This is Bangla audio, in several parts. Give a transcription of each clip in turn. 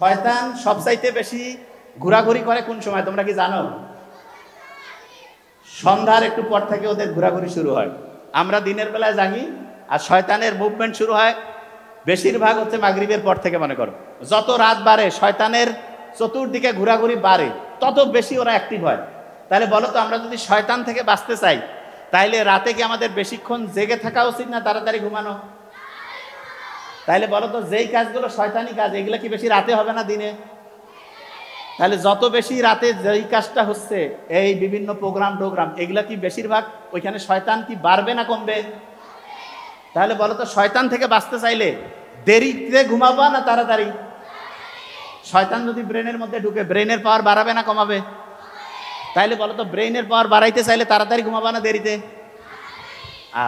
শয়তান সবচাইতে বেশি ঘোরাঘুরি করে কোন সময় তোমরা কি জানো? সন্ধ্যার একটু পর থেকে ওদের ঘোরাঘুরি শুরু হয়। আমরা দিনের বেলায় জাগি আর শয়তানের মুভমেন্ট শুরু হয় বেশিরভাগ হচ্ছে মাগরিবের পর থেকে। মনে করো যত রাত বাড়ে শয়তানের চতুর্দিকে ঘোরাঘুরি বাড়ে, তত বেশি ওরা অ্যাক্টিভ হয়। তাহলে বলো তো, আমরা যদি শয়তান থেকে বাঁচতে চাই তাইলে রাতে কি আমাদের বেশিক্ষণ জেগে থাকা উচিত না তাড়াতাড়ি ঘুমানো? তাইলে বলো তো, যেই কাজগুলো শয়তানি কাজ এগুলো কি বেশি রাতে হবে না দিনে? তাহলে যত বেশি রাতে যেই কাজটা হচ্ছে, এই বিভিন্ন প্রোগ্রাম এগুলা কি বেশিরভাগ ওইখানে শয়তান কি বাড়বে না কমবে? তাহলে বলো তো, শয়তান থেকে বাঁচতে চাইলে দেরিতে ঘুমাবা না তাড়াতাড়ি? শয়তান যদি ব্রেনের মধ্যে ঢুকে ব্রেনের পাওয়ার বাড়াবে না কমাবে? তাইলে বলো তো, ব্রেনের পাওয়ার বাড়াইতে চাইলে তাড়াতাড়ি ঘুমাবা না দেরিতে?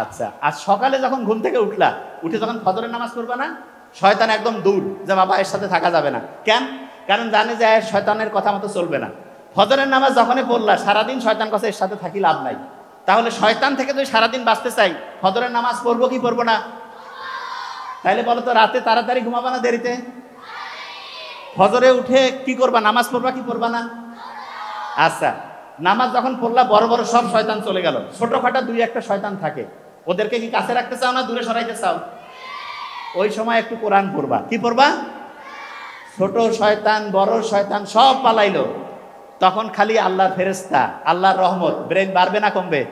আচ্ছা, আর সকালে যখন ঘুম থেকে উঠে যখন ফজরের নামাজ পড়বা না, শয়তান একদম দূর, যে বাবা এর সাথে থাকা যাবে না। কেন? কারণ জানে যে শয়তানের কথা মতো চলবে না। ফজরের নামাজ যখনই পড়লা, সারাদিন শয়তান কাছে এর সাথে থাকি লাভ নাই। তাহলে শয়তান থেকে যদি সারাদিন বাঁচতে চাই, ফজরের নামাজ পড়বো কি পড়বো না? তাইলে বলো তো, রাতে তাড়াতাড়ি ঘুমাবা না দেরিতে? ফজরে উঠে কি করবা? নামাজ পড়বা কি পড়বা না? আচ্ছা, নামাজ যখন পড়লা, বড় বড় সব শয়তান চলে গেল, ছোটখাটো দুই একটা শয়তান থাকে, ওদেরকে কি কাছে রাখতে চাও না দূরে সরাইতে চাও? ওই সময় একটু কোরআন পড়বা। কি পড়বা? ছোট শয়তান বড় শয়তান সব পালাইলো, তখন খালি আল্লাহর ফেরেশতা, আল্লাহর রহমত, ব্রেন বাড়বে না কমবে?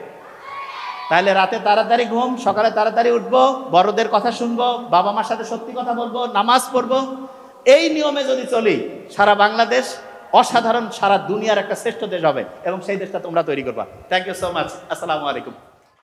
তাহলে রাতে তাড়াতাড়ি ঘুম, সকালে তাড়াতাড়ি উঠবো, বড়দের কথা শুনবো, বাবা মার সাথে সত্যি কথা বলবো, নামাজ পড়বো। এই নিয়মে যদি চলি, সারা বাংলাদেশ অসাধারণ, সারা দুনিয়ার একটা শ্রেষ্ঠ দেশ হবে, এবং সেই দেশটা তোমরা তৈরি করবা। Thank you so much. আসসালামু আলাইকুম।